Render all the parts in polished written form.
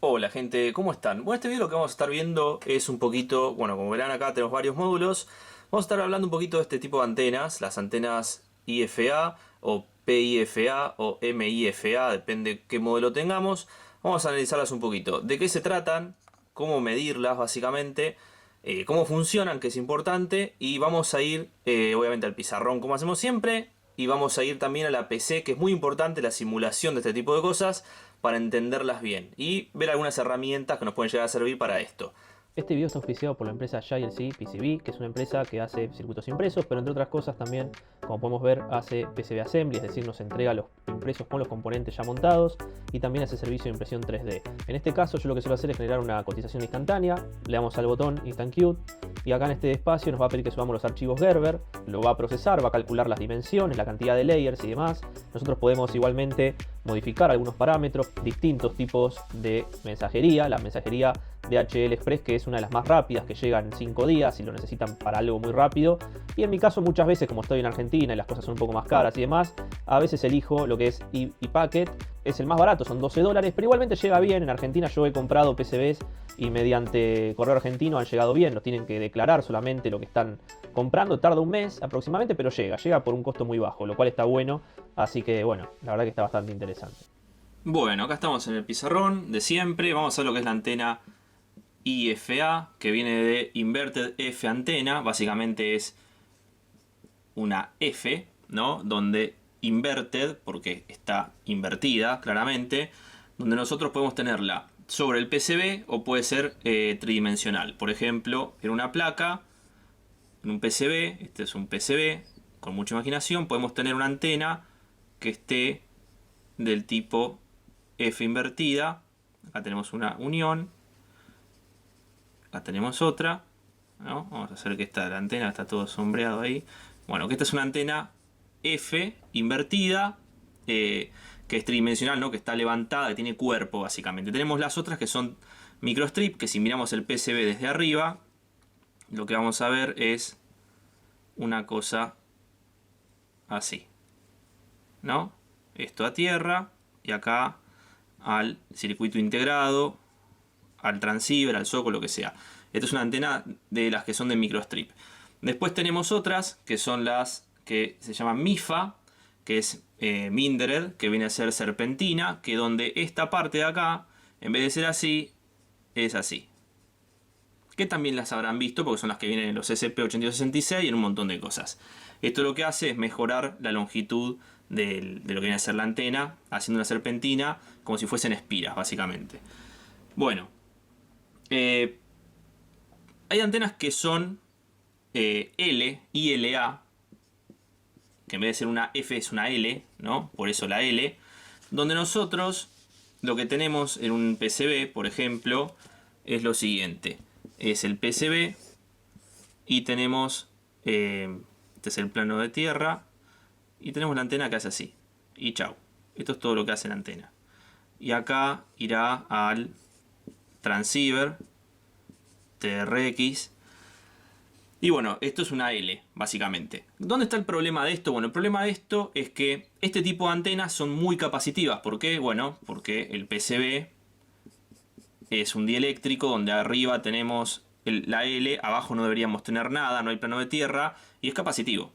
Hola gente, ¿cómo están? Bueno, este video lo que vamos a estar viendo es un poquito, bueno, como verán acá tenemos varios módulos. Vamos a estar hablando un poquito de este tipo de antenas, las antenas IFA o PIFA o MIFA, depende qué modelo tengamos. Vamos a analizarlas un poquito. ¿De qué se tratan? ¿Cómo medirlas básicamente? ¿Cómo funcionan? Que es importante. Y vamos a ir obviamente al pizarrón como hacemos siempre. Y vamos a ir también a la PC, que es muy importante la simulación de este tipo de cosas para entenderlas bien y ver algunas herramientas que nos pueden llegar a servir para esto. Este video está auspiciado por la empresa JLC PCB, que es una empresa que hace circuitos impresos, pero entre otras cosas también, como podemos ver, hace PCB Assembly, es decir, nos entrega los impresos con los componentes ya montados y también hace servicio de impresión 3D. En este caso yo lo que suelo hacer es generar una cotización instantánea, le damos al botón Instant Queue y acá en este espacio nos va a pedir que subamos los archivos Gerber, lo va a procesar, va a calcular las dimensiones, la cantidad de layers y demás. Nosotros podemos igualmente modificar algunos parámetros, distintos tipos de mensajería, la mensajería DHL Express, que es una de las más rápidas, que llega en 5 días si lo necesitan para algo muy rápido. Y en mi caso muchas veces, como estoy en Argentina y las cosas son un poco más caras y demás, a veces elijo lo que es ePacket, es el más barato, son $12, pero igualmente llega bien. En Argentina yo he comprado PCBs y mediante correo argentino han llegado bien, los tienen que declarar solamente lo que están comprando, tarda un mes aproximadamente, pero llega por un costo muy bajo, lo cual está bueno, así que bueno, la verdad que está bastante interesante. Bueno, acá estamos en el pizarrón de siempre. Vamos a ver lo que es la antena IFA, que viene de Inverted F Antena. Básicamente es una F, ¿no? Donde inverted, porque está invertida claramente, donde nosotros podemos tenerla sobre el PCB o puede ser tridimensional. Por ejemplo, en una placa, en un PCB, este es un PCB con mucha imaginación, podemos tener una antena que esté del tipo F invertida. Acá tenemos una unión, acá tenemos otra, ¿no? Vamos a hacer que la antena está todo sombreado ahí. Bueno, que esta es una antena F invertida, que es tridimensional, ¿no? Que está levantada, que tiene cuerpo básicamente. Tenemos las otras que son microstrip, que si miramos el PCB desde arriba, lo que vamos a ver es una cosa así, ¿no? Esto a tierra y acá al circuito integrado, al transceiver, al SOCO, lo que sea. Esta es una antena de las que son de microstrip. Después tenemos otras que son las que se llaman MIFA, que es Mindered, que viene a ser serpentina, que donde esta parte de acá, en vez de ser así, es así. Que también las habrán visto porque son las que vienen en los SCP-8266 y en un montón de cosas. Esto lo que hace es mejorar la longitud de lo que viene a ser la antena, haciendo una serpentina como si fuesen espiras, básicamente. Bueno, hay antenas que son ILA, que en vez de ser una F es una L, ¿no? Por eso la L, donde nosotros lo que tenemos en un PCB, por ejemplo, es lo siguiente. Es el PCB y tenemos, este es el plano de tierra, y tenemos la antena que hace así. Y chau. Esto es todo lo que hace la antena. Y acá irá al transceiver, TRX. Y bueno, esto es una L, básicamente. ¿Dónde está el problema de esto? Bueno, el problema de esto es que este tipo de antenas son muy capacitivas. ¿Por qué? Bueno, porque el PCB es un dieléctrico donde arriba tenemos la L, abajo no deberíamos tener nada, no hay plano de tierra, y es capacitivo.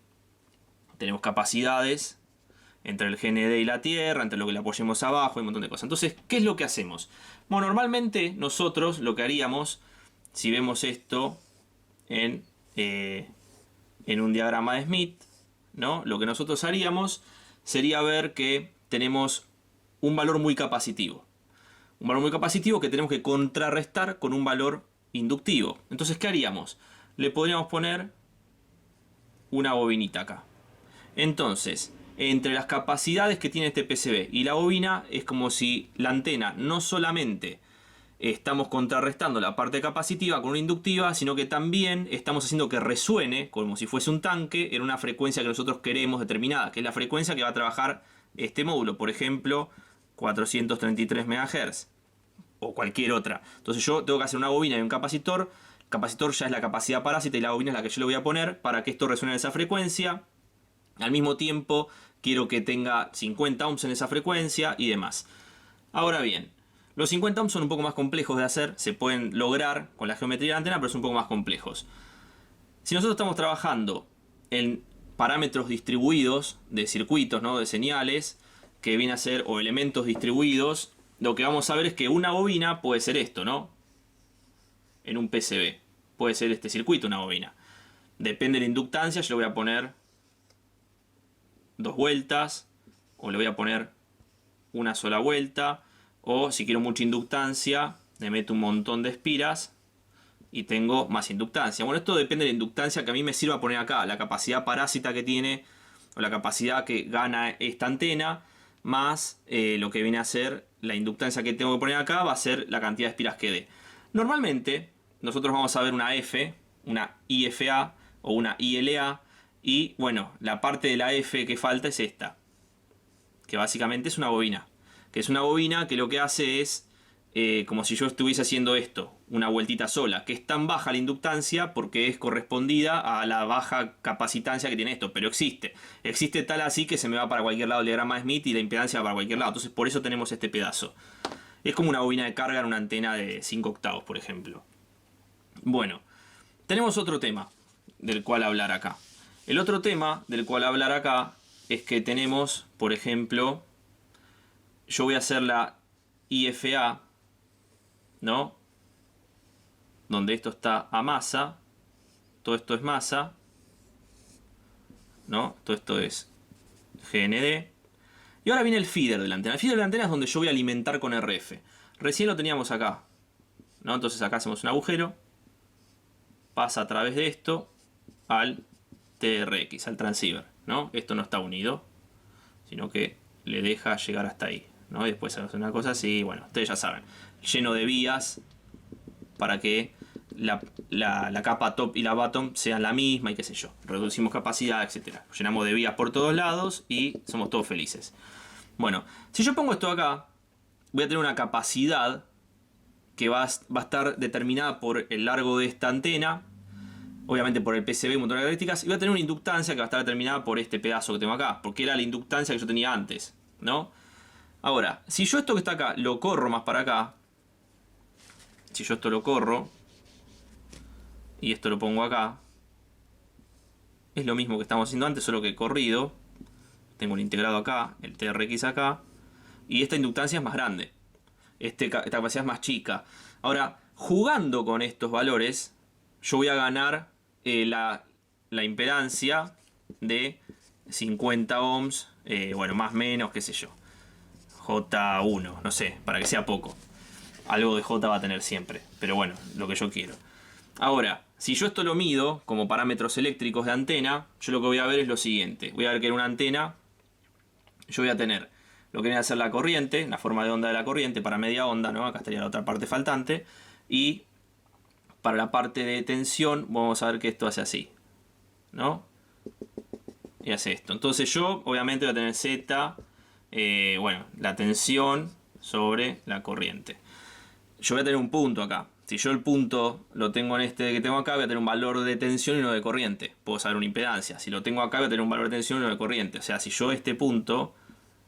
Tenemos capacidades entre el GND y la tierra, entre lo que le apoyemos abajo y un montón de cosas. Entonces, ¿qué es lo que hacemos? Bueno, normalmente nosotros lo que haríamos, si vemos esto en un diagrama de Smith, ¿no? Lo que nosotros haríamos sería ver que tenemos un valor muy capacitivo. Un valor muy capacitivo que tenemos que contrarrestar con un valor inductivo. Entonces, ¿qué haríamos? Le podríamos poner una bobinita acá. Entonces, entre las capacidades que tiene este PCB y la bobina, es como si la antena no solamente estamos contrarrestando la parte capacitiva con una inductiva, sino que también estamos haciendo que resuene como si fuese un tanque en una frecuencia que nosotros queremos determinada, que es la frecuencia que va a trabajar este módulo, por ejemplo 433 MHz o cualquier otra. Entonces yo tengo que hacer una bobina y un capacitor. El capacitor ya es la capacidad parásita y la bobina es la que yo le voy a poner para que esto resuene en esa frecuencia. Al mismo tiempo quiero que tenga 50 ohms en esa frecuencia y demás. Ahora bien, Los 50 ohms son un poco más complejos de hacer, se pueden lograr con la geometría de la antena, pero son un poco más complejos. Si nosotros estamos trabajando en parámetros distribuidos de circuitos, ¿no? De señales, que viene a ser, o elementos distribuidos, lo que vamos a ver es que una bobina puede ser esto, ¿no? En un PCB. Puede ser este circuito una bobina. Depende de la inductancia, yo le voy a poner 2 vueltas, o le voy a poner una sola vuelta, o si quiero mucha inductancia, le meto un montón de espiras y tengo más inductancia. Bueno, esto depende de la inductancia que a mí me sirva poner acá, la capacidad parásita que tiene, o la capacidad que gana esta antena, más lo que viene a ser la inductancia que tengo que poner acá, va a ser la cantidad de espiras que dé. Normalmente, nosotros vamos a ver una F, una IFA o una ILA, y bueno, la parte de la F que falta es esta, que básicamente es una bobina. Que es una bobina que lo que hace es, como si yo estuviese haciendo esto, una vueltita sola, que es tan baja la inductancia porque es correspondida a la baja capacitancia que tiene esto, pero existe. Existe tal así que se me va para cualquier lado el diagrama de Smith y la impedancia va para cualquier lado. Entonces por eso tenemos este pedazo. Es como una bobina de carga en una antena de 5 octavos, por ejemplo. Bueno, tenemos otro tema del cual hablar acá. El otro tema del cual hablar acá es que tenemos, por ejemplo, yo voy a hacer la IFA, ¿no? Donde esto está a masa, todo esto es masa, ¿no? Todo esto es GND. Y ahora viene el feeder de la antena. El feeder de la antena es donde yo voy a alimentar con RF. Recién lo teníamos acá, ¿no? Entonces acá hacemos un agujero, pasa a través de esto al TRX, al transceiver, ¿no? Esto no está unido, sino que le deja llegar hasta ahí, ¿no? Y después hace una cosa así, bueno, ustedes ya saben, lleno de vías para que la capa top y la bottom sean la misma y qué sé yo. Reducimos capacidad, etcétera. Llenamos de vías por todos lados y somos todos felices. Bueno, si yo pongo esto acá, voy a tener una capacidad que va a estar determinada por el largo de esta antena, obviamente por el PCB, un montón de características, y voy a tener una inductancia que va a estar determinada por este pedazo que tengo acá, porque era la inductancia que yo tenía antes, ¿no? Ahora, si yo esto que está acá lo corro más para acá, si yo esto lo corro y esto lo pongo acá, es lo mismo que estamos haciendo antes, solo que corrido. Tengo un integrado acá, el TRX acá, y esta inductancia es más grande, esta capacidad es más chica. Ahora, jugando con estos valores, yo voy a ganar la impedancia de 50 ohms, bueno, más o menos, qué sé yo, J1, no sé, para que sea poco. Algo de J va a tener siempre, pero bueno, lo que yo quiero. Ahora, si yo esto lo mido como parámetros eléctricos de antena, yo lo que voy a ver es lo siguiente. Voy a ver que en una antena yo voy a tener lo que viene a ser la corriente, la forma de onda de la corriente para media onda, ¿no? Acá estaría la otra parte faltante. Y para la parte de tensión vamos a ver que esto hace así, ¿no? Y hace esto. Entonces yo obviamente voy a tener Z, bueno, la tensión sobre la corriente. Yo voy a tener un punto acá. Si yo el punto lo tengo en este que tengo acá, voy a tener un valor de tensión y no de corriente. Puedo saber una impedancia. Si lo tengo acá, voy a tener un valor de tensión y no de corriente. O sea, si yo este punto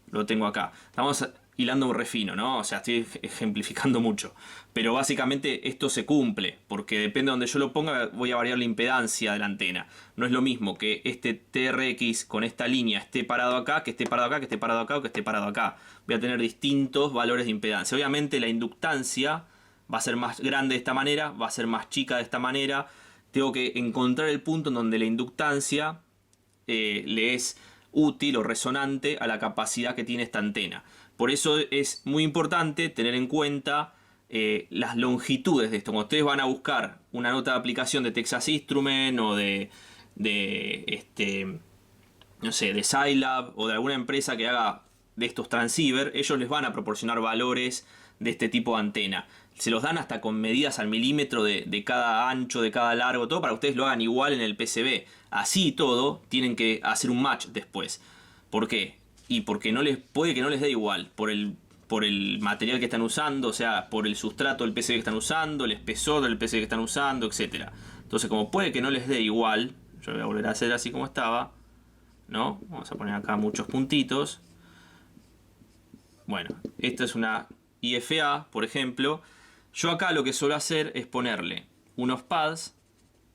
lo tengo acá. Estamos hilando un refino, ¿no? O sea, estoy ejemplificando mucho. Pero básicamente esto se cumple, porque depende de donde yo lo ponga, voy a variar la impedancia de la antena. No es lo mismo que este TRX con esta línea esté parado acá, que esté parado acá, que esté parado acá o que esté parado acá. Voy a tener distintos valores de impedancia. Obviamente la inductancia va a ser más grande de esta manera, va a ser más chica de esta manera. Tengo que encontrar el punto en donde la inductancia le es útil o resonante a la capacidad que tiene esta antena. Por eso es muy importante tener en cuenta las longitudes de esto. Cuando ustedes van a buscar una nota de aplicación de Texas Instruments o no sé, de Scilab o de alguna empresa que haga de estos transceiver, ellos les van a proporcionar valores de este tipo de antena. Se los dan hasta con medidas al milímetro de cada ancho, de cada largo, todo para que ustedes lo hagan igual en el PCB. Así y todo, tienen que hacer un match después. ¿Por qué? Y porque puede que no les dé igual por el material que están usando, o sea, por el sustrato del PCB que están usando, el espesor del PCB que están usando, etc. Entonces, como puede que no les dé igual, yo voy a volver a hacer así como estaba, ¿no? Vamos a poner acá muchos puntitos. Bueno, esta es una IFA, por ejemplo, yo acá lo que suelo hacer es ponerle unos pads,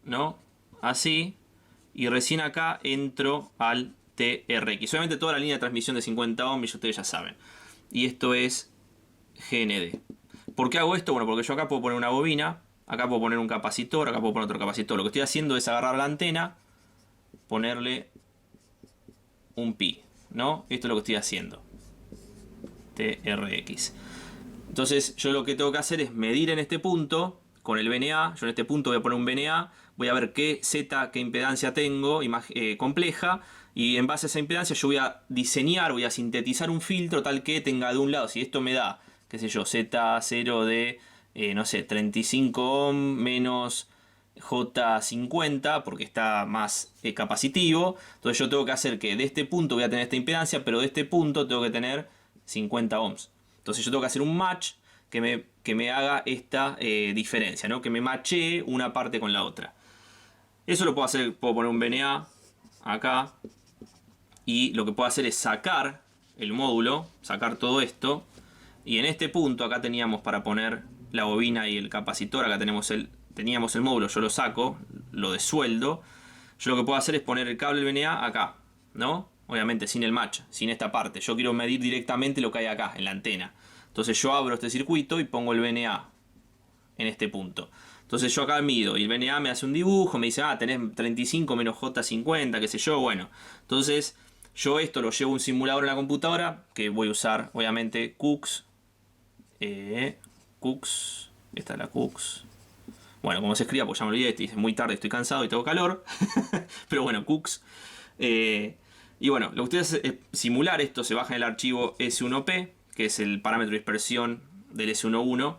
¿no? Así, y recién acá entro al TRX. Solamente toda la línea de transmisión de 50 ohms, y ustedes ya saben. Y esto es GND. ¿Por qué hago esto? Bueno, porque yo acá puedo poner una bobina, acá puedo poner un capacitor, acá puedo poner otro capacitor. Lo que estoy haciendo es agarrar la antena, ponerle un pi, ¿no? Esto es lo que estoy haciendo. TRX. Entonces yo lo que tengo que hacer es medir en este punto con el VNA. Yo en este punto voy a poner un VNA, voy a ver qué Z, qué impedancia tengo compleja, y en base a esa impedancia yo voy a diseñar, voy a sintetizar un filtro tal que tenga de un lado, si esto me da, qué sé yo, Z0 de, no sé, 35 ohm menos J50, porque está más capacitivo, entonces yo tengo que hacer que de este punto voy a tener esta impedancia, pero de este punto tengo que tener 50 ohms. Entonces yo tengo que hacer un match que me haga esta diferencia, ¿no? Que me matche una parte con la otra. Eso lo puedo hacer, puedo poner un VNA acá, y lo que puedo hacer es sacar el módulo, sacar todo esto, y en este punto acá teníamos para poner la bobina y el capacitor, acá teníamos el módulo, yo lo saco, lo desueldo. Yo lo que puedo hacer es poner el cable del VNA acá, ¿no? Obviamente sin el match, sin esta parte. Yo quiero medir directamente lo que hay acá, en la antena. Entonces yo abro este circuito y pongo el VNA en este punto. Entonces yo acá mido y el VNA me hace un dibujo, me dice, tenés 35 menos J50, qué sé yo, bueno. Entonces yo esto lo llevo a un simulador en la computadora, que voy a usar obviamente CUX. CUX, esta es la CUX. Bueno, como se escriba, pues ya me olvidé, es muy tarde, estoy cansado y tengo calor. Pero bueno, CUX. Y bueno, lo que ustedes es simular esto, se baja en el archivo S1P, que es el parámetro de dispersión del S11,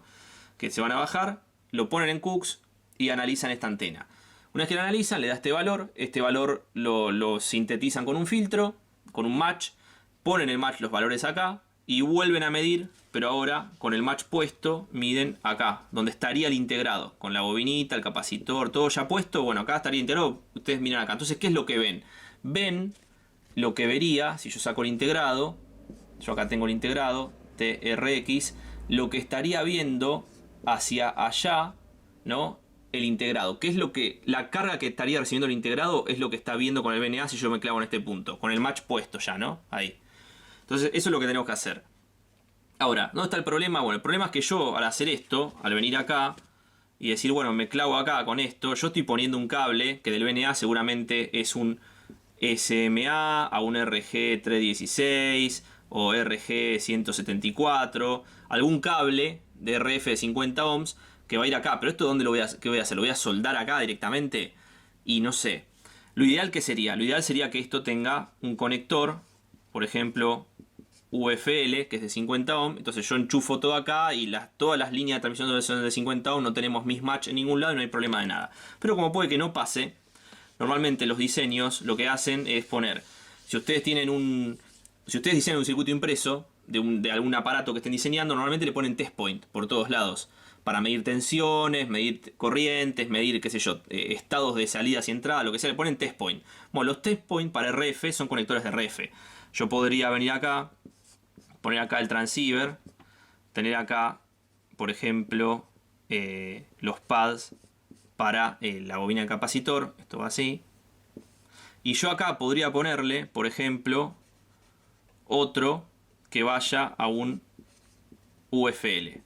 que se van a bajar, lo ponen en CUX y analizan esta antena. Una vez que la analizan, le da este valor lo sintetizan con un filtro, con un match, ponen el match los valores acá y vuelven a medir, pero ahora con el match puesto miden acá, donde estaría el integrado, con la bobinita, el capacitor, todo ya puesto. Bueno, acá estaría integrado, ustedes miran acá. Entonces, ¿qué es lo que ven? Ven lo que vería, si yo saco el integrado, yo acá tengo el integrado, TRX, lo que estaría viendo hacia allá, ¿no? El integrado. ¿Qué es lo que, la carga que estaría recibiendo el integrado es lo que está viendo con el VNA si yo me clavo en este punto, con el match puesto ya, ¿no? Ahí. Entonces, eso es lo que tenemos que hacer. Ahora, ¿dónde está el problema? Bueno, el problema es que yo, al hacer esto, al venir acá y decir, bueno, me clavo acá con esto, yo estoy poniendo un cable que del VNA seguramente es un SMA a un RG316 o RG174, algún cable de RF de 50 ohms que va a ir acá. Pero esto, ¿dónde qué voy a hacer? ¿Lo voy a soldar acá directamente? Y no sé. Lo ideal, ¿qué sería? Lo ideal sería que esto tenga un conector, por ejemplo, UFL, que es de 50 ohm. Entonces yo enchufo todo acá y todas las líneas de transmisión son de 50 ohm, no tenemos mismatch en ningún lado y no hay problema de nada. Pero como puede que no pase, normalmente los diseños lo que hacen es poner, si ustedes diseñan un circuito impreso de algún aparato que estén diseñando, normalmente le ponen test point por todos lados, para medir tensiones, medir corrientes, medir, qué sé yo, estados de salida y entrada, lo que sea, le ponen test point. Bueno, los test point para RF son conectores de RF. Yo podría venir acá, poner acá el transceiver, tener acá, por ejemplo, los pads para la bobina del capacitor, esto va así. Y yo acá podría ponerle, por ejemplo, otro que vaya a un UFL.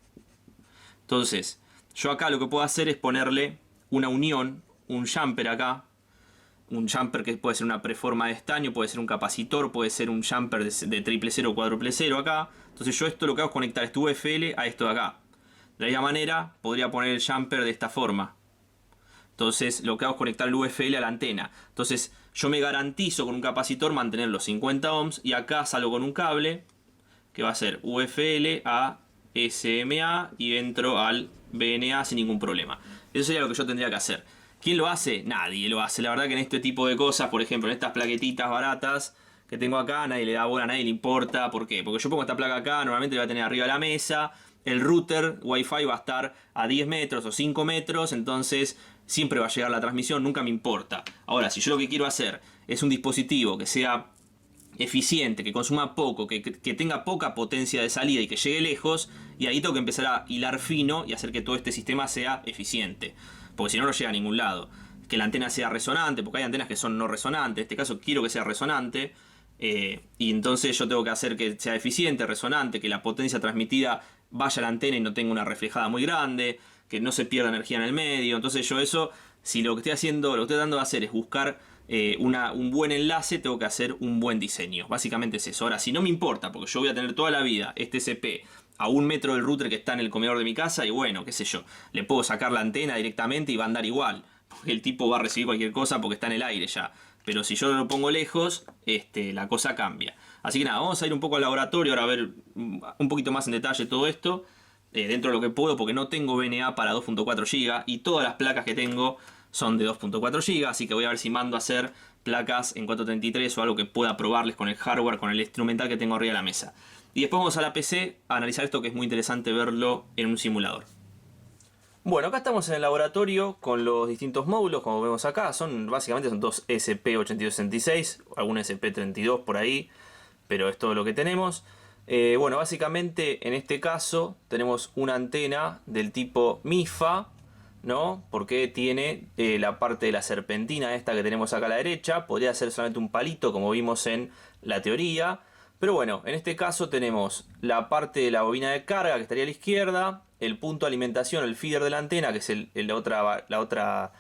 Entonces, yo acá lo que puedo hacer es ponerle una unión, un jumper acá. Un jumper que puede ser una preforma de estaño, puede ser un capacitor, puede ser un jumper de triple cero o cuádruple cero acá. Entonces yo esto lo que hago es conectar este UFL a esto de acá. De la misma manera podría poner el jumper de esta forma. Entonces lo que hago es conectar el UFL a la antena. Entonces yo me garantizo con un capacitor mantener los 50 ohms y acá salgo con un cable que va a ser UFL a SMA y entro al VNA sin ningún problema. Eso sería lo que yo tendría que hacer. ¿Quién lo hace? Nadie lo hace. La verdad que en este tipo de cosas, por ejemplo, en estas plaquetitas baratas que tengo acá, nadie le da bola, a nadie le importa. ¿Por qué? Porque yo pongo esta placa acá, normalmente la voy a tener arriba de la mesa. El router Wi-Fi va a estar a 10 metros o 5 metros, entonces siempre va a llegar la transmisión, nunca me importa. Ahora, si yo lo que quiero hacer es un dispositivo que sea eficiente, que consuma poco, que tenga poca potencia de salida y que llegue lejos, y ahí tengo que empezar a hilar fino y hacer que todo este sistema sea eficiente, porque si no, no llega a ningún lado. Que la antena sea resonante, porque hay antenas que son no resonantes, en este caso quiero que sea resonante, y entonces yo tengo que hacer que sea eficiente, resonante, que la potencia transmitida vaya a la antena y no tenga una reflejada muy grande, que no se pierda energía en el medio. Entonces yo eso, si lo que estoy haciendo, lo que estoy tratando de hacer es buscar un buen enlace, tengo que hacer un buen diseño. Básicamente es eso. Ahora, si no me importa, porque yo voy a tener toda la vida este SP a 1 metro del router que está en el comedor de mi casa, y bueno, qué sé yo, le puedo sacar la antena directamente y va a andar igual, porque el tipo va a recibir cualquier cosa porque está en el aire ya. Pero si yo lo pongo lejos, la cosa cambia. Así que nada, vamos a ir un poco al laboratorio ahora a ver un poquito más en detalle todo esto, dentro de lo que puedo, porque no tengo VNA para 2.4 GB y todas las placas que tengo son de 2.4 GB, así que voy a ver si mando a hacer placas en 433 o algo que pueda probarles con el hardware, con el instrumental que tengo arriba de la mesa. Y después vamos a la PC a analizar esto, que es muy interesante verlo en un simulador. Bueno, acá estamos en el laboratorio con los distintos módulos, como vemos acá. Básicamente son dos SP8266, algún SP32 por ahí, pero es todo lo que tenemos. Bueno, básicamente en este caso tenemos una antena del tipo MIFA, ¿no? Porque tiene la parte de la serpentina esta que tenemos acá a la derecha. Podría ser solamente un palito, como vimos en la teoría. Pero bueno, en este caso tenemos la parte de la bobina de carga, que estaría a la izquierda, el punto de alimentación, el feeder de la antena, que es la otra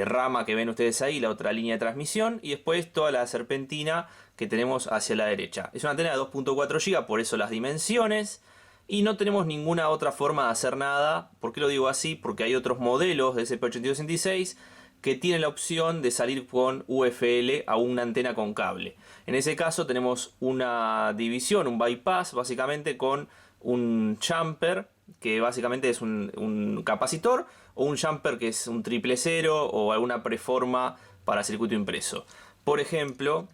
rama que ven ustedes ahí, la otra línea de transmisión, y después toda la serpentina que tenemos hacia la derecha. Es una antena de 2.4 GB, por eso las dimensiones, y no tenemos ninguna otra forma de hacer nada. ¿Por qué lo digo así? Porque hay otros modelos de SP8266 que tienen la opción de salir con UFL a una antena con cable. En ese caso tenemos una división, un bypass, básicamente con un jumper, que básicamente es un capacitor, o un jumper que es un 000 o alguna preforma para circuito impreso. Por ejemplo,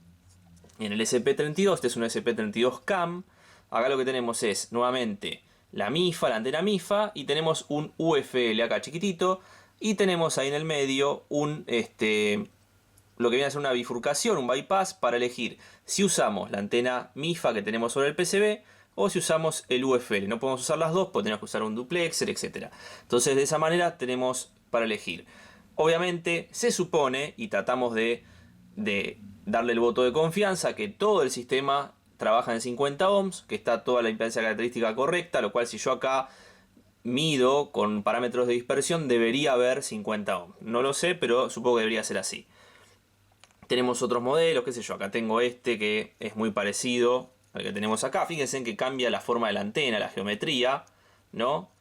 en el SP32, este es un SP32 CAM, acá lo que tenemos es nuevamente la MIFA, la antena MIFA, y tenemos un UFL acá chiquitito, y tenemos ahí en el medio lo que viene a ser una bifurcación, un bypass, para elegir si usamos la antena MIFA que tenemos sobre el PCB o si usamos el UFL. No podemos usar las dos, porque tenemos que usar un duplexer, etc. Entonces de esa manera tenemos para elegir. Obviamente se supone, y tratamos de darle el voto de confianza, que todo el sistema trabaja en 50 ohms, que está toda la impedancia característica correcta, lo cual si yo acá mido con parámetros de dispersión debería haber 50 ohms. No lo sé, pero supongo que debería ser así. Tenemos otros modelos, qué sé yo, acá tengo este que es muy parecido al que tenemos acá. Fíjense en que cambia la forma de la antena, la geometría, ¿no?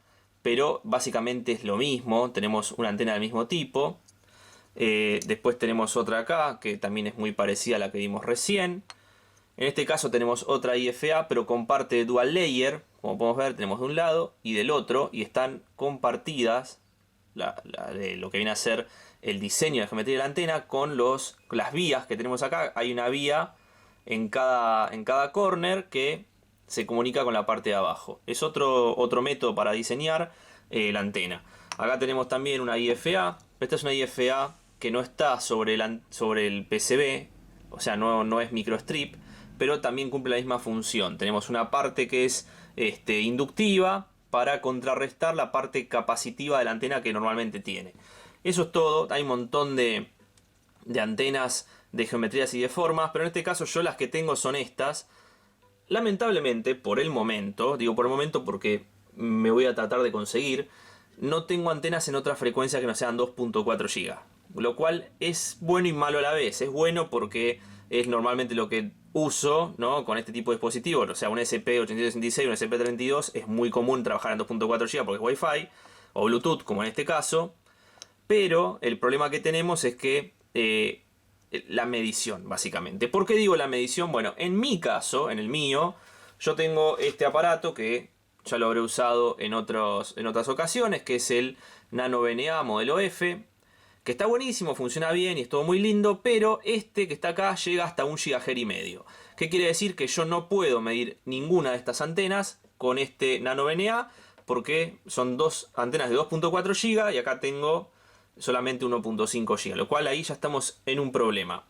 Pero básicamente es lo mismo, tenemos una antena del mismo tipo. Después tenemos otra acá que también es muy parecida a la que vimos recién. En este caso tenemos otra IFA, pero comparte dual layer. Como podemos ver, tenemos de un lado y del otro, y están compartidas de lo que viene a ser el diseño de geometría de la antena con las vías que tenemos acá. Hay una vía en cada corner que se comunica con la parte de abajo. Es otro método para diseñar la antena. Acá tenemos también una IFA. Esta es una IFA que no está sobre el PCB, o sea, no es microstrip, pero también cumple la misma función. Tenemos una parte que es inductiva para contrarrestar la parte capacitiva de la antena que normalmente tiene. Eso es todo. Hay un montón de antenas de geometrías y de formas, pero en este caso yo las que tengo son estas. Lamentablemente, por el momento, digo por el momento porque me voy a tratar de conseguir, no tengo antenas en otra frecuencia que no sean 2.4 GB. Lo cual es bueno y malo a la vez. Es bueno porque es normalmente lo que uso, ¿no? Con este tipo de dispositivos. O sea, un SP8266, un SP32 es muy común trabajar en 2.4 GB porque es Wi-Fi o Bluetooth, como en este caso. Pero el problema que tenemos es que la medición, básicamente. ¿Por qué digo la medición? Bueno, en mi caso, en el mío, yo tengo este aparato que ya lo habré usado en otras ocasiones, que es el Nano VNA modelo F, que está buenísimo, funciona bien y es todo muy lindo, pero este que está acá llega hasta 1,5 GHz. ¿Qué quiere decir? Que yo no puedo medir ninguna de estas antenas con este Nano VNA, porque son dos antenas de 2.4 GB y acá tengo solamente 1.5 GB, lo cual ahí ya estamos en un problema.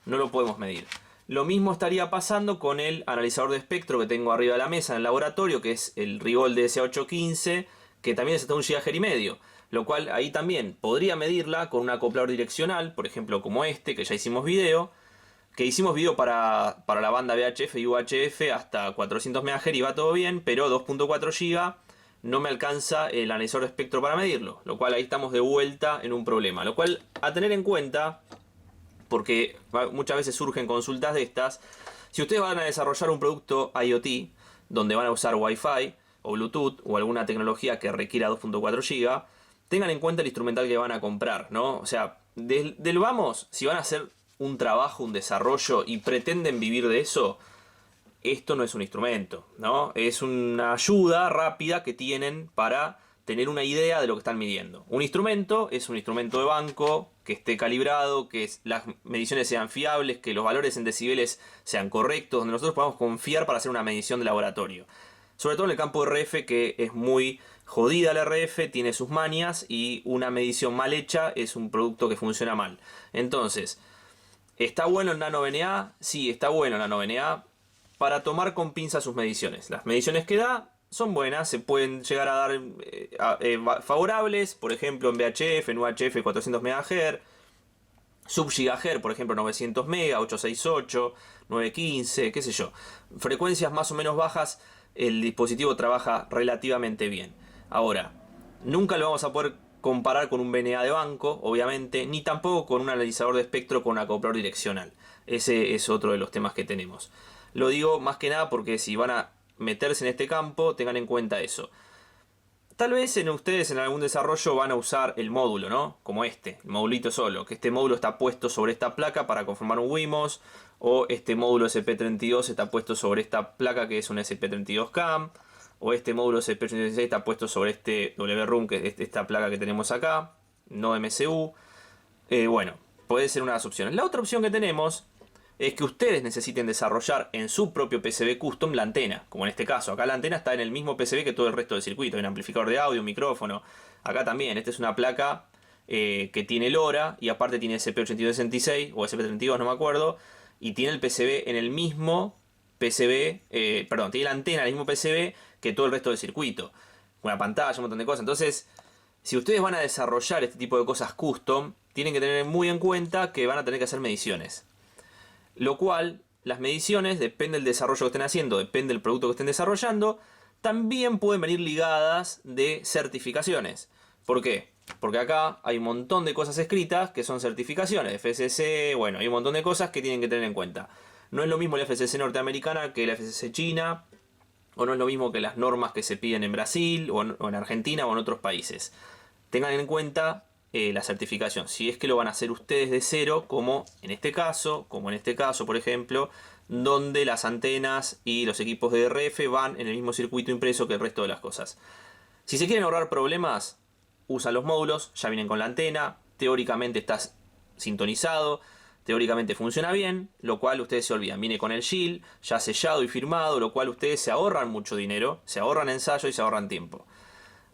No lo podemos medir. Lo mismo estaría pasando con el analizador de espectro que tengo arriba de la mesa en el laboratorio, que es el Rigol DS815, que también es hasta 1,5 GHz. Lo cual ahí también podría medirla con un acoplador direccional, por ejemplo como este, que ya hicimos video. Que hicimos video para la banda VHF y UHF hasta 400 MHz y va todo bien, pero 2.4 GB no me alcanza el analizador de espectro para medirlo. Lo cual ahí estamos de vuelta en un problema. Lo cual a tener en cuenta, porque muchas veces surgen consultas de estas. Si ustedes van a desarrollar un producto IoT, donde van a usar Wi-Fi o Bluetooth o alguna tecnología que requiera 2.4 GB, tengan en cuenta el instrumental que van a comprar, ¿no? O sea, del vamos, si van a hacer un trabajo, un desarrollo y pretenden vivir de eso, esto no es un instrumento, ¿no? Es una ayuda rápida que tienen para tener una idea de lo que están midiendo. Un instrumento es un instrumento de banco que esté calibrado, que las mediciones sean fiables, que los valores en decibeles sean correctos, donde nosotros podamos confiar para hacer una medición de laboratorio. Sobre todo en el campo de RF, que es muy jodida la RF, tiene sus mañas y una medición mal hecha es un producto que funciona mal. Entonces, ¿está bueno el nano VNA? Sí, está bueno el nano VNA para tomar con pinzas sus mediciones. Las mediciones que da son buenas, se pueden llegar a dar favorables, por ejemplo en VHF, en UHF 400 MHz, sub-GHz, por ejemplo 900 MHz, 868, 915, qué sé yo. Frecuencias más o menos bajas, el dispositivo trabaja relativamente bien. Ahora, nunca lo vamos a poder comparar con un VNA de banco, obviamente, ni tampoco con un analizador de espectro con acoplador direccional. Ese es otro de los temas que tenemos. Lo digo más que nada porque si van a meterse en este campo, tengan en cuenta eso. Tal vez ustedes en algún desarrollo van a usar el módulo, ¿no? Como el modulito solo, que este módulo está puesto sobre esta placa para conformar un WIMOS, o este módulo SP32 está puesto sobre esta placa que es un SP32CAM, o este módulo SP86 está puesto sobre este WRUM, que es esta placa que tenemos acá, no MCU. Bueno, puede ser una de las opciones. La otra opción que tenemos es que ustedes necesiten desarrollar en su propio PCB custom la antena, como en este caso. Acá la antena está en el mismo PCB que todo el resto del circuito. Hay un amplificador de audio, un micrófono. Acá también, esta es una placa que tiene LoRa y aparte tiene SP8266 o SP32, no me acuerdo. Y tiene el PCB en el mismo PCB, perdón, tiene la antena en el mismo PCB que todo el resto del circuito. Una pantalla, un montón de cosas. Entonces, si ustedes van a desarrollar este tipo de cosas custom, tienen que tener muy en cuenta que van a tener que hacer mediciones. Lo cual, las mediciones, depende del desarrollo que estén haciendo, depende del producto que estén desarrollando, también pueden venir ligadas de certificaciones. ¿Por qué? Porque acá hay un montón de cosas escritas que son certificaciones, FCC, bueno, hay un montón de cosas que tienen que tener en cuenta. No es lo mismo la FCC norteamericana que la FCC china, o no es lo mismo que las normas que se piden en Brasil, o en Argentina, o en otros países. Tengan en cuenta la certificación, si es que lo van a hacer ustedes de cero, como en este caso, por ejemplo, donde las antenas y los equipos de RF van en el mismo circuito impreso que el resto de las cosas. Si se quieren ahorrar problemas, usan los módulos, ya vienen con la antena, teóricamente estás sintonizado, teóricamente funciona bien, lo cual ustedes se olvidan, viene con el shield ya sellado y firmado, lo cual ustedes se ahorran mucho dinero, se ahorran ensayo y se ahorran tiempo.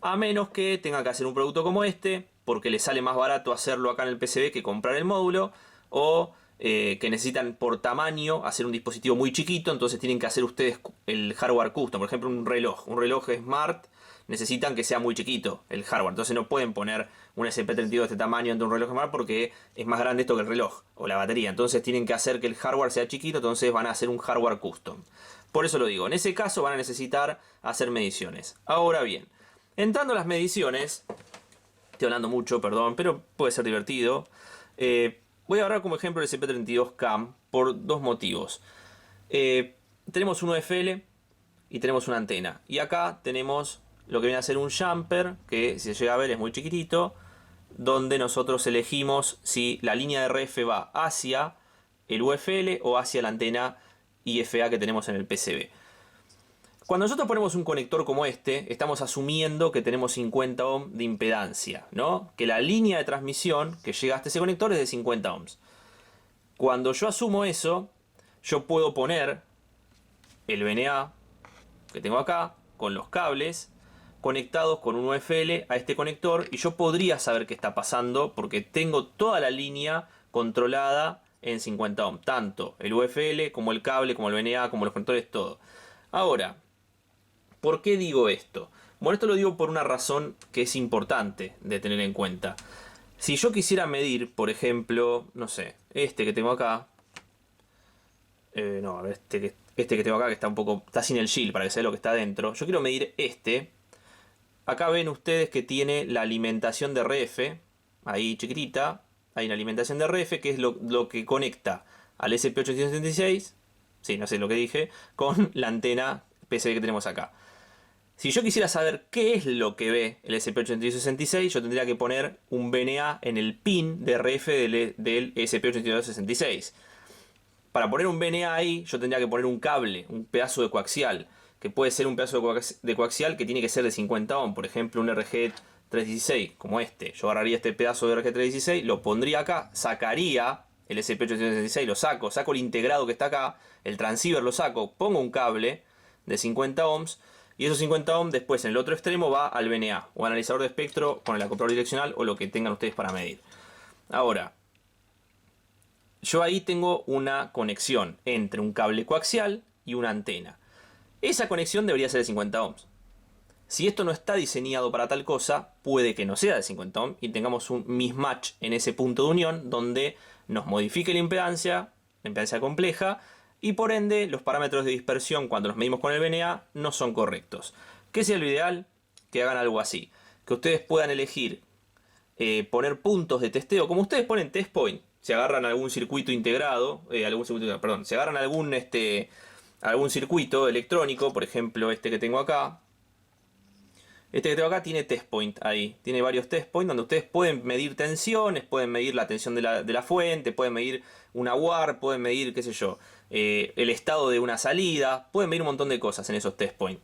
A menos que tengan que hacer un producto como este, porque les sale más barato hacerlo acá en el PCB que comprar el módulo, o que necesitan por tamaño hacer un dispositivo muy chiquito, entonces tienen que hacer ustedes el hardware custom. Por ejemplo, un reloj smart, necesitan que sea muy chiquito el hardware, entonces no pueden poner un SP32 de este tamaño entre un reloj smart porque es más grande esto que el reloj o la batería, entonces tienen que hacer que el hardware sea chiquito, entonces van a hacer un hardware custom. Por eso lo digo, en ese caso van a necesitar hacer mediciones. Ahora bien, entrando a las mediciones, estoy hablando mucho, perdón, pero puede ser divertido. Voy a agarrar como ejemplo el SP32CAM por dos motivos. Tenemos un UFL y tenemos una antena. Y acá tenemos lo que viene a ser un jumper, que si se llega a ver es muy chiquitito, donde nosotros elegimos si la línea de RF va hacia el UFL o hacia la antena IFA que tenemos en el PCB. Cuando nosotros ponemos un conector como este, estamos asumiendo que tenemos 50 ohm de impedancia, ¿no? Que la línea de transmisión que llega hasta ese conector es de 50 ohms. Cuando yo asumo eso, yo puedo poner el VNA que tengo acá, con los cables, conectados con un UFL a este conector, y yo podría saber qué está pasando porque tengo toda la línea controlada en 50 ohm. Tanto el UFL como el cable, como el VNA, como los conectores, todo. Ahora, ¿por qué digo esto? Bueno, esto lo digo por una razón que es importante de tener en cuenta. Si yo quisiera medir, por ejemplo, no sé, este que tengo acá. No, a ver, este que tengo acá que está un poco. Está sin el shield para que se vea lo que está adentro. Yo quiero medir este. Acá ven ustedes que tiene la alimentación de RF. Ahí chiquitita. Hay una alimentación de RF que es lo que conecta al SP876. Sí, no sé lo que dije. Con la antena PCB que tenemos acá. Si yo quisiera saber qué es lo que ve el SP8266, yo tendría que poner un VNA en el pin de RF del SP8266. Para poner un VNA ahí, yo tendría que poner un cable, un pedazo de coaxial, que puede ser un pedazo de coaxial que tiene que ser de 50 ohm, por ejemplo un RG316, como este. Yo agarraría este pedazo de RG316, lo pondría acá, sacaría el SP8266, lo saco el integrado que está acá, el transceiver lo saco, pongo un cable de 50 ohms, y esos 50 ohms después en el otro extremo va al VNA o analizador de espectro con el acoplador direccional o lo que tengan ustedes para medir. Ahora, yo ahí tengo una conexión entre un cable coaxial y una antena. Esa conexión debería ser de 50 ohms. Si esto no está diseñado para tal cosa, puede que no sea de 50 ohms y tengamos un mismatch en ese punto de unión donde nos modifique la impedancia compleja, y por ende los parámetros de dispersión cuando los medimos con el VNA no son correctos. ¿Qué sería lo ideal? Que hagan algo así. Que ustedes puedan elegir poner puntos de testeo, como ustedes ponen test point. Se agarran algún circuito integrado, se agarran algún circuito electrónico, por ejemplo este que tengo acá. Este que tengo acá tiene test point ahí, tiene varios test points donde ustedes pueden medir tensiones, pueden medir la tensión de la fuente, pueden medir una WAR, pueden medir, qué sé yo, el estado de una salida, pueden medir un montón de cosas en esos test points.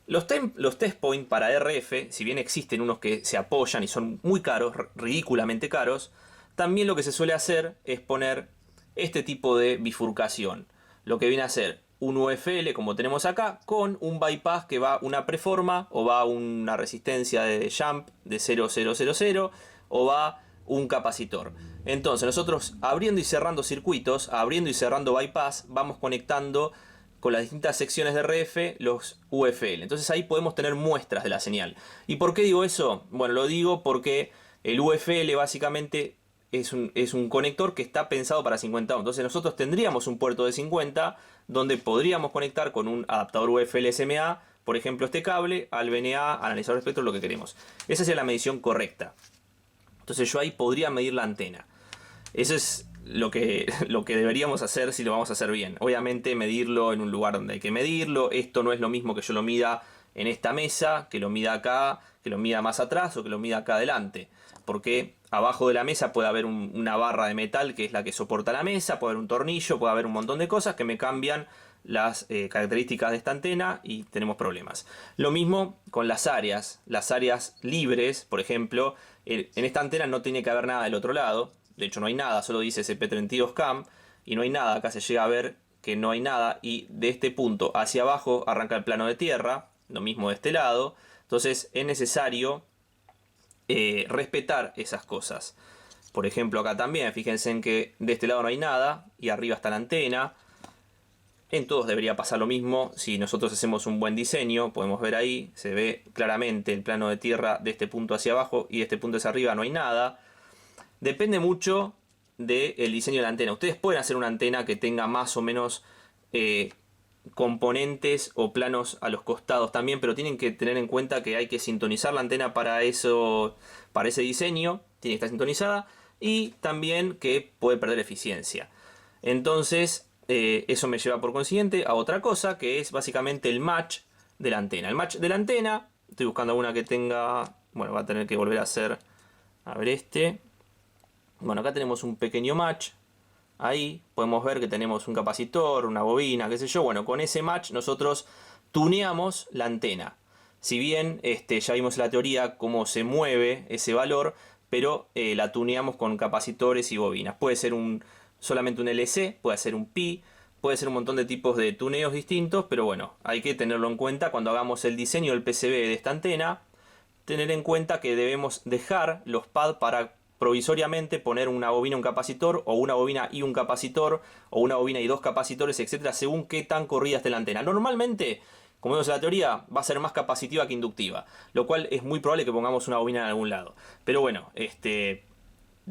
Los test points para RF, si bien existen unos que se apoyan y son muy caros, ridículamente caros, también lo que se suele hacer es poner este tipo de bifurcación. Lo que viene a ser un UFL como tenemos acá con un bypass que va una preforma o va una resistencia de jump de 0,000 o va un capacitor. Entonces nosotros abriendo y cerrando circuitos, abriendo y cerrando bypass, vamos conectando con las distintas secciones de RF los UFL. Entonces ahí podemos tener muestras de la señal. ¿Y por qué digo eso? Bueno, lo digo porque el UFL básicamente es un conector que está pensado para 50 ohms. Entonces nosotros tendríamos un puerto de 50 donde podríamos conectar con un adaptador UFL SMA, por ejemplo este cable, al VNA, analizador de espectro, lo que queremos. Esa sería la medición correcta. Entonces yo ahí podría medir la antena. Eso es lo que deberíamos hacer si lo vamos a hacer bien. Obviamente medirlo en un lugar donde hay que medirlo. Esto no es lo mismo que yo lo mida en esta mesa, que lo mida acá, que lo mida más atrás o que lo mida acá adelante. Porque abajo de la mesa puede haber una barra de metal que es la que soporta la mesa, puede haber un tornillo, puede haber un montón de cosas que me cambian las características de esta antena y tenemos problemas. Lo mismo con las áreas libres, por ejemplo, en esta antena no tiene que haber nada del otro lado. De hecho no hay nada, solo dice SP32CAM y no hay nada. Acá se llega a ver que no hay nada y de este punto hacia abajo arranca el plano de tierra, lo mismo de este lado. Entonces es necesario respetar esas cosas. Por ejemplo acá también, fíjense en que de este lado no hay nada y arriba está la antena. En todos debería pasar lo mismo. Si nosotros hacemos un buen diseño, podemos ver ahí, se ve claramente el plano de tierra de este punto hacia abajo y de este punto hacia arriba no hay nada. Depende mucho del diseño de la antena. Ustedes pueden hacer una antena que tenga más o menos componentes o planos a los costados también, pero tienen que tener en cuenta que hay que sintonizar la antena para ese diseño. Tiene que estar sintonizada y también que puede perder eficiencia. Entonces eso me lleva por consiguiente a otra cosa, que es básicamente el match de la antena. El match de la antena, estoy buscando alguna que tenga, bueno, va a tener que volver a hacer, a ver este. Bueno, acá tenemos un pequeño match. Ahí podemos ver que tenemos un capacitor, una bobina, qué sé yo. Bueno, con ese match nosotros tuneamos la antena. Si bien ya vimos en la teoría cómo se mueve ese valor, pero la tuneamos con capacitores y bobinas. Puede ser solamente un LC, puede ser un Pi, puede ser un montón de tipos de tuneos distintos, pero bueno, hay que tenerlo en cuenta cuando hagamos el diseño del PCB de esta antena. Tener en cuenta que debemos dejar los pads para provisoriamente poner una bobina y un capacitor, o una bobina y un capacitor, o una bobina y dos capacitores, etcétera, según qué tan corrida esté la antena. Normalmente, como vemos en la teoría, va a ser más capacitiva que inductiva, lo cual es muy probable que pongamos una bobina en algún lado. Pero bueno,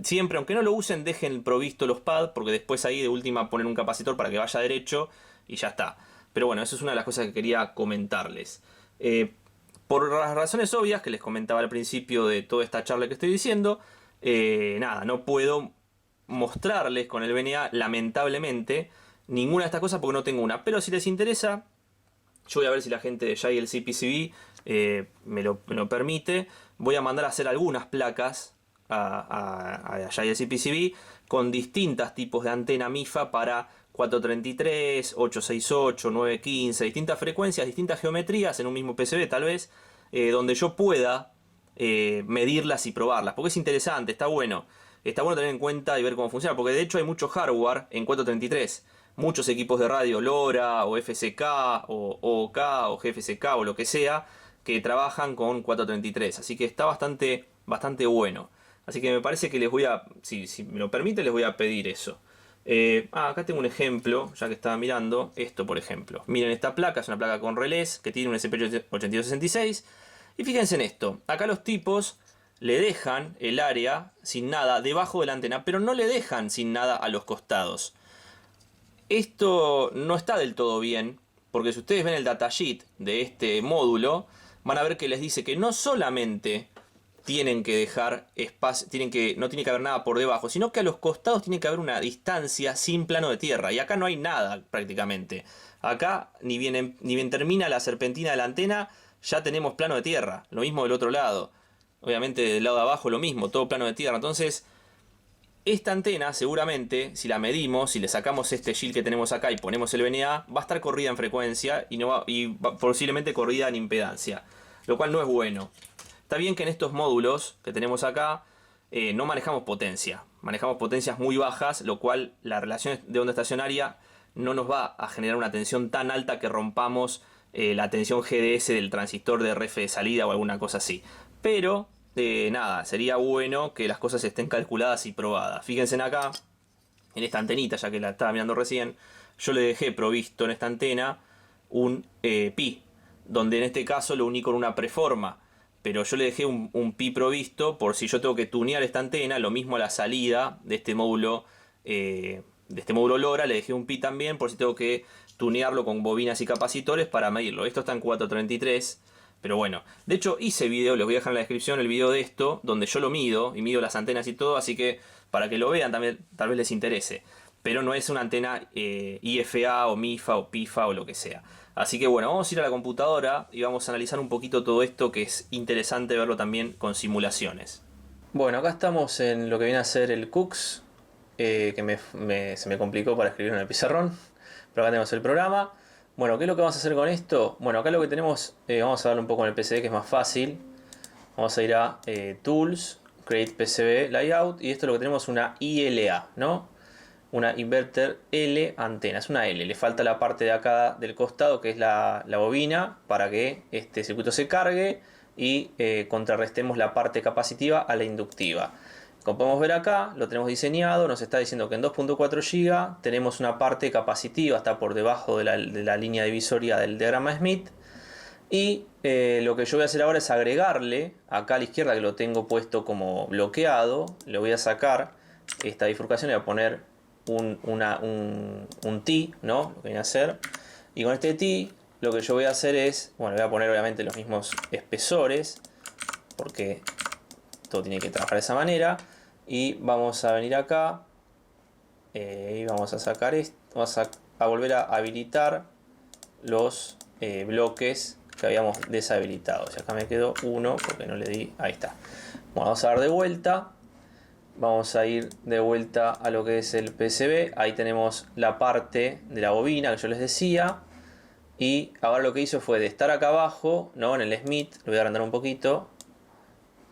siempre, aunque no lo usen, dejen provisto los pads, porque después ahí de última ponen un capacitor para que vaya derecho y ya está. Pero bueno, eso es una de las cosas que quería comentarles. Por las razones obvias que les comentaba al principio de toda esta charla que estoy diciendo, nada, no puedo mostrarles con el VNA, lamentablemente, ninguna de estas cosas porque no tengo una. Pero si les interesa, yo voy a ver si la gente de JLC PCB me lo permite. Voy a mandar a hacer algunas placas a JLC PCB con distintos tipos de antena MIFA para 433, 868, 915, distintas frecuencias, distintas geometrías en un mismo PCB tal vez, donde yo pueda medirlas y probarlas, porque es interesante, está bueno. Está bueno tener en cuenta y ver cómo funciona, porque de hecho hay mucho hardware en 433. Muchos equipos de radio LoRa o FSK o OOK o GFSK o lo que sea que trabajan con 433. Así que está bastante bueno. Así que me parece que les voy a, si me lo permite, les voy a pedir eso. Acá tengo un ejemplo, ya que estaba mirando. Esto, por ejemplo. Miren, esta placa es una placa con relés que tiene un SP8266. Y fíjense en esto. Acá los tipos le dejan el área sin nada debajo de la antena, pero no le dejan sin nada a los costados. Esto no está del todo bien, porque si ustedes ven el datasheet de este módulo, van a ver que les dice que no solamente tienen que dejar espacio, no tiene que haber nada por debajo, sino que a los costados tiene que haber una distancia sin plano de tierra. Y acá no hay nada prácticamente. Acá ni bien termina la serpentina de la antena, ya tenemos plano de tierra. Lo mismo del otro lado. Obviamente del lado de abajo lo mismo, todo plano de tierra. Entonces, esta antena seguramente, si la medimos, si le sacamos este shield que tenemos acá y ponemos el VNA, va a estar corrida en frecuencia y posiblemente corrida en impedancia. Lo cual no es bueno. Está bien que en estos módulos que tenemos acá no manejamos potencia. Manejamos potencias muy bajas, lo cual la relación de onda estacionaria no nos va a generar una tensión tan alta que rompamos la tensión GDS del transistor de RF de salida o alguna cosa así. Pero, nada, sería bueno que las cosas estén calculadas y probadas. Fíjense acá, en esta antenita, ya que la estaba mirando recién, yo le dejé provisto en esta antena un pi, donde en este caso lo uní con una preforma. Pero yo le dejé un pi provisto por si yo tengo que tunear esta antena, lo mismo a la salida de este módulo LoRa, le dejé un pi también por si tengo que tunearlo con bobinas y capacitores para medirlo. Esto está en 433, pero bueno. De hecho hice video, les voy a dejar en la descripción el video de esto, donde yo lo mido y mido las antenas y todo, así que para que lo vean también, tal vez les interese. Pero no es una antena IFA o MIFA o PIFA o lo que sea. Así que bueno, vamos a ir a la computadora y vamos a analizar un poquito todo esto, que es interesante verlo también con simulaciones. Bueno, acá estamos en lo que viene a ser el CUX, que se me complicó para escribir en el pizarrón, pero acá tenemos el programa. Bueno, ¿qué es lo que vamos a hacer con esto? Bueno, acá lo que tenemos, vamos a darle un poco en el PCB que es más fácil. Vamos a ir a Tools, Create PCB Layout, y esto es lo que tenemos, una ILA, ¿no? Una inverter L antena, es una L, le falta la parte de acá del costado que es la bobina para que este circuito se cargue y contrarrestemos la parte capacitiva a la inductiva. Como podemos ver acá, lo tenemos diseñado, nos está diciendo que en 2.4 GB tenemos una parte capacitiva, está por debajo de la línea divisoria del diagrama Smith. Y lo que yo voy a hacer ahora es agregarle acá a la izquierda, que lo tengo puesto como bloqueado, le voy a sacar esta bifurcación y voy a poner un T, ¿no? Lo que viene a hacer. Y con este T lo que yo voy a hacer es, bueno, voy a poner obviamente los mismos espesores, porque todo tiene que trabajar de esa manera. Y vamos a venir acá y vamos a sacar esto, vamos a volver a habilitar los bloques que habíamos deshabilitado. Y acá me quedó uno porque no le di, ahí está. Bueno, vamos a dar de vuelta. Vamos a ir de vuelta a lo que es el PCB. Ahí tenemos la parte de la bobina que yo les decía. Y ahora lo que hizo fue de estar acá abajo, ¿no? En el Smith, lo voy a agrandar un poquito.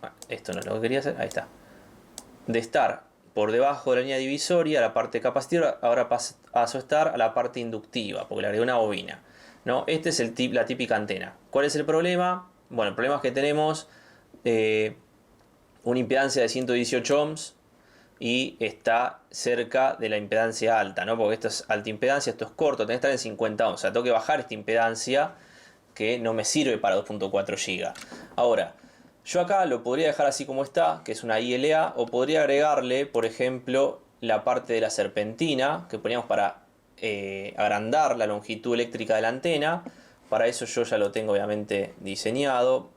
Bueno, esto no es lo que quería hacer, ahí está. De estar por debajo de la línea divisoria, la parte capacitiva, ahora pasa a estar a la parte inductiva, porque le agregué una bobina, ¿no? Este es la típica antena. ¿Cuál es el problema? Bueno, el problema es que tenemos una impedancia de 118 ohms y está cerca de la impedancia alta, ¿no? Porque esto es alta impedancia, esto es corto, tenés que estar en 50 ohms. O sea, tengo que bajar esta impedancia que no me sirve para 2.4 GB. Ahora, yo acá lo podría dejar así como está, que es una ILA, o podría agregarle, por ejemplo, la parte de la serpentina que poníamos para agrandar la longitud eléctrica de la antena. Para eso yo ya lo tengo obviamente diseñado.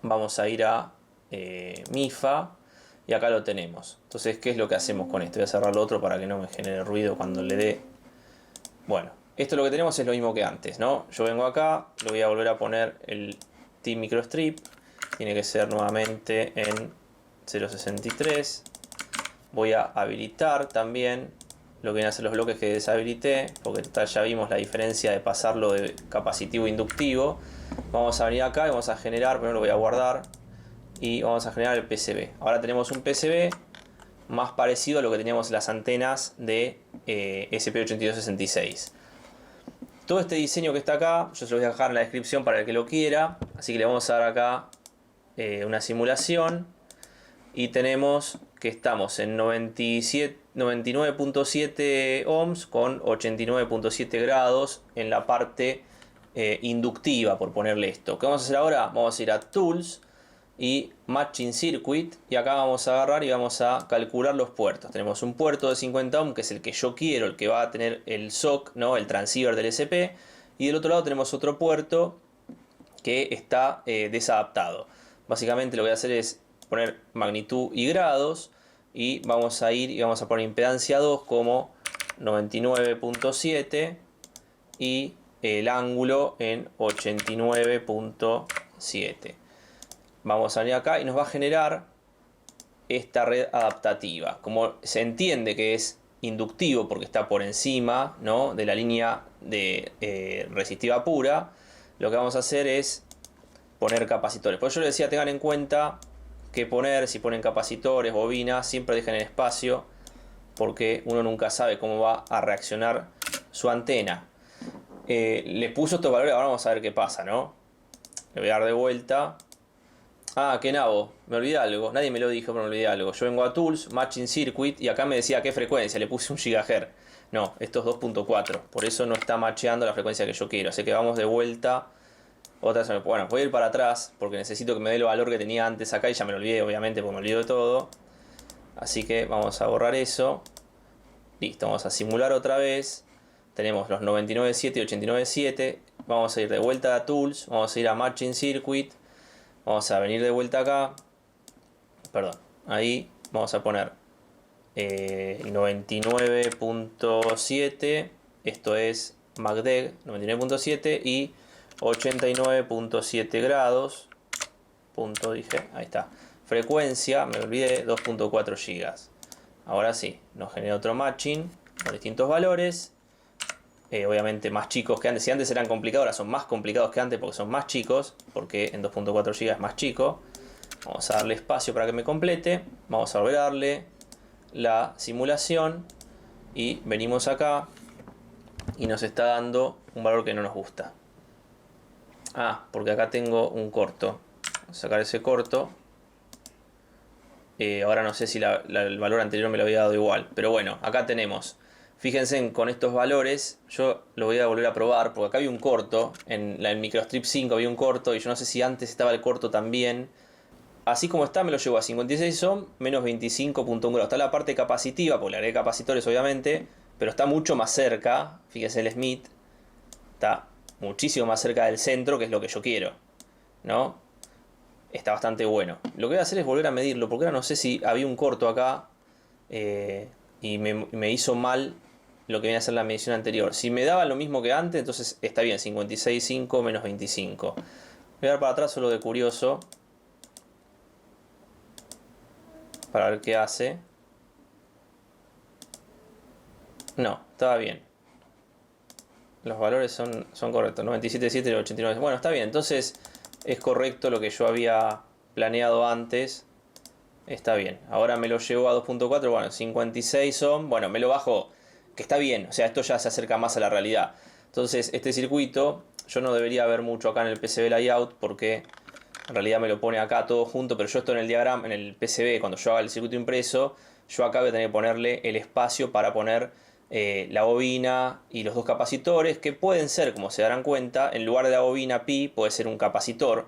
Vamos a ir a MIFA y acá lo tenemos. Entonces, ¿qué es lo que hacemos con esto? Voy a cerrar lo otro para que no me genere ruido cuando le dé. Bueno, esto lo que tenemos es lo mismo que antes, ¿no? Yo vengo acá, le voy a volver a poner el T-Microstrip. Tiene que ser nuevamente en 0.63. Voy a habilitar también lo que vienen a ser los bloques que deshabilité, porque total ya vimos la diferencia de pasarlo de capacitivo a inductivo. Vamos a venir acá y vamos a generar, primero lo voy a guardar, y vamos a generar el PCB. Ahora tenemos un PCB más parecido a lo que teníamos en las antenas de SP8266. Todo este diseño que está acá, yo se lo voy a dejar en la descripción para el que lo quiera. Así que le vamos a dar acá una simulación. Y tenemos que estamos en 99.7 ohms con 89.7 grados en la parte inductiva, por ponerle esto. ¿Qué vamos a hacer ahora? Vamos a ir a Tools y Matching Circuit. Y acá vamos a agarrar y vamos a calcular los puertos. Tenemos un puerto de 50 ohms, que es el que yo quiero, el que va a tener el SOC, ¿no? El transceiver del SP. Y del otro lado tenemos otro puerto que está desadaptado. Básicamente lo que voy a hacer es poner magnitud y grados, y vamos a ir y vamos a poner impedancia 2 como 99.7 y el ángulo en 89.7. Vamos a venir acá y nos va a generar esta red adaptativa. Como se entiende que es inductivo porque está por encima, ¿no?, de la línea de resistiva pura, lo que vamos a hacer es poner capacitores. Por eso yo les decía, tengan en cuenta que poner, si ponen capacitores, bobinas, siempre dejen el espacio, porque uno nunca sabe cómo va a reaccionar su antena. Le puso estos valores, ahora vamos a ver qué pasa, ¿no? Le voy a dar de vuelta. Ah, qué nabo, me olvidé algo, nadie me lo dijo, pero me olvidé algo. Yo vengo a Tools, Matching Circuit, y acá me decía qué frecuencia, le puse 1 GHz. No, esto es 2.4, por eso no está macheando la frecuencia que yo quiero. Así que vamos de vuelta. Bueno, voy a ir para atrás porque necesito que me dé el valor que tenía antes acá y ya me lo olvidé, obviamente, porque me olvido de todo. Así que vamos a borrar eso. Listo, vamos a simular otra vez. Tenemos los 99.7 y 89.7. Vamos a ir de vuelta a Tools, vamos a ir a Matching Circuit. Vamos a venir de vuelta acá. Perdón, ahí vamos a poner 99.7. Esto es MACD 99.7 y 89.7 grados. Punto, dije, ahí está. Frecuencia, me olvidé, 2.4 GB. Ahora sí, nos genera otro matching con distintos valores. Obviamente más chicos que antes. Si antes eran complicados, ahora son más complicados que antes porque son más chicos. Porque en 2.4 GB es más chico. Vamos a darle espacio para que me complete. Vamos a volver a darle la simulación. Y venimos acá. Y nos está dando un valor que no nos gusta. Ah, porque acá tengo un corto. Vamos a sacar ese corto. Ahora no sé si el valor anterior me lo había dado igual. Pero bueno, acá tenemos. Fíjense con estos valores. Yo lo voy a volver a probar. Porque acá había un corto. En el Microstrip 5 había un corto. Y yo no sé si antes estaba el corto también. Así como está, me lo llevo a 56 ohm menos 25.1 grados. Está la parte capacitiva. Porque le agregué capacitores obviamente. Pero está mucho más cerca. Fíjense el Smith. Está muchísimo más cerca del centro, que es lo que yo quiero, ¿no? Está bastante bueno. Lo que voy a hacer es volver a medirlo, porque ahora no sé si había un corto acá y me hizo mal lo que viene a ser la medición anterior. Si me daba lo mismo que antes, entonces está bien, 56.5 menos 25. Voy a dar para atrás solo de curioso, para ver qué hace. No, estaba bien. Los valores son correctos, 97.7 y 89. Bueno, está bien, entonces es correcto lo que yo había planeado antes. Está bien, ahora me lo llevo a 2.4, bueno, 56 ohm, bueno, me lo bajo, que está bien, o sea, esto ya se acerca más a la realidad. Entonces, este circuito, yo no debería ver mucho acá en el PCB Layout, porque En realidad me lo pone acá todo junto, pero yo esto en el diagrama, en el PCB, cuando yo haga el circuito impreso, yo acá voy a tener que ponerle el espacio para poner la bobina y los dos capacitores, que pueden ser, como se darán cuenta, en lugar de la bobina pi, puede ser un capacitor,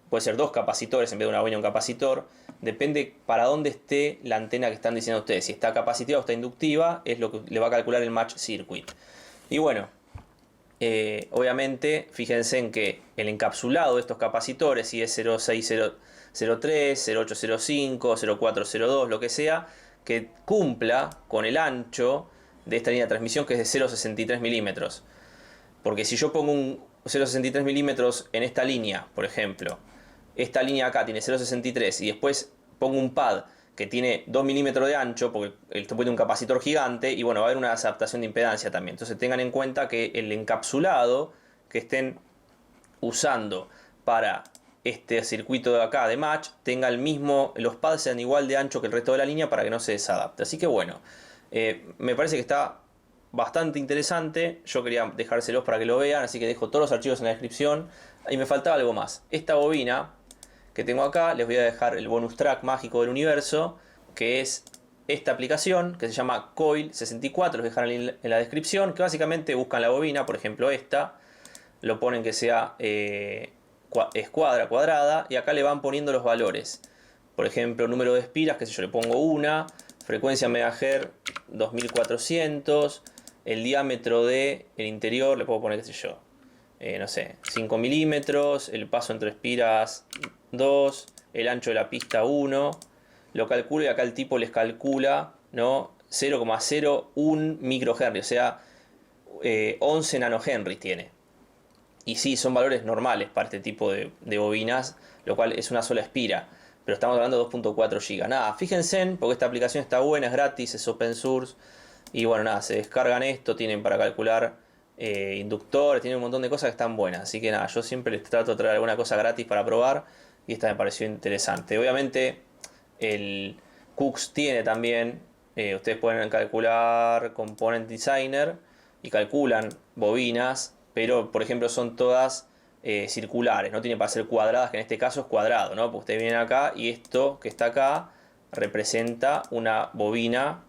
puede ser dos capacitores en vez de una bobina y un capacitor. Depende para dónde esté la antena que están diciendo ustedes. Si está capacitiva o está inductiva, es lo que le va a calcular el match circuit. Y bueno, obviamente, fíjense en que el encapsulado de estos capacitores, si es 06003, 0805, 0402, lo que sea, que cumpla con el ancho de esta línea de transmisión, que es de 0,63 milímetros. Porque si yo pongo un 0,63 milímetros en esta línea, por ejemplo, esta línea acá tiene 0,63 y después pongo un pad que tiene 2 milímetros de ancho, porque esto pone un capacitor gigante, y bueno, va a haber una adaptación de impedancia también. Entonces tengan en cuenta que el encapsulado que estén usando para este circuito de acá de match tenga el mismo, los pads sean igual de ancho que el resto de la línea para que no se desadapte. Así que bueno, me parece que está bastante interesante. Yo quería dejárselos para que lo vean, así que dejo todos los archivos en la descripción. Y me faltaba algo más. Esta bobina que tengo acá, les voy a dejar el bonus track mágico del universo, que es esta aplicación que se llama Coil 64, los dejaré en la descripción, que básicamente buscan la bobina, por ejemplo esta, lo ponen que sea escuadra cuadrada, y acá le van poniendo los valores. Por ejemplo, número de espiras, que sé yo, le pongo una, frecuencia megahertz 2400, el diámetro del interior, le puedo poner, qué sé yo, no sé, 5 milímetros, el paso entre espiras 2, el ancho de la pista 1, lo calculo y acá el tipo les calcula, ¿no? 0,01 microhenry, o sea, 11 nanohenry tiene. Y sí, son valores normales para este tipo de bobinas, lo cual es una sola espira. Pero estamos hablando de 2.4 GB. Nada, fíjense, porque esta aplicación está buena, es gratis, es open source. Y bueno, nada, se descargan esto, tienen para calcular inductores, tienen un montón de cosas que están buenas. Así que nada, yo siempre les trato de traer alguna cosa gratis para probar. Y esta me pareció interesante. Obviamente, el Cooks tiene también, ustedes pueden calcular Component Designer y calculan bobinas, pero por ejemplo son todas circulares, no tiene para ser cuadradas, que en este caso es cuadrado, ¿no? Porque ustedes vienen acá y esto que está acá representa una bobina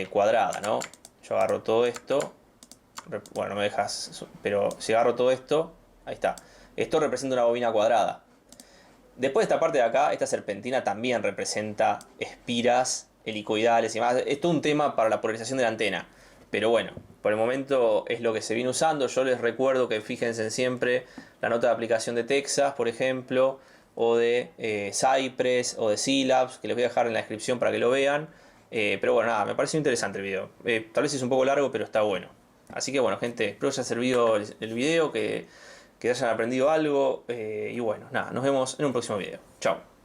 cuadrada, ¿no? Yo agarro todo esto, bueno, no me dejas, pero si agarro todo esto, ahí está. Esto representa una bobina cuadrada. Después de esta parte de acá, esta serpentina también representa espiras helicoidales y más. Es todo un tema para la polarización de la antena. Pero bueno, por el momento es lo que se viene usando. Yo les recuerdo que fíjense siempre la nota de aplicación de Texas, por ejemplo, o de Cypress o de Syllabs, que les voy a dejar en la descripción para que lo vean. Pero bueno, nada, me pareció interesante el video. Tal vez es un poco largo, pero está bueno. Así que bueno, gente, espero que haya servido el video, que hayan aprendido algo. Y bueno, nada, nos vemos en un próximo video. Chao.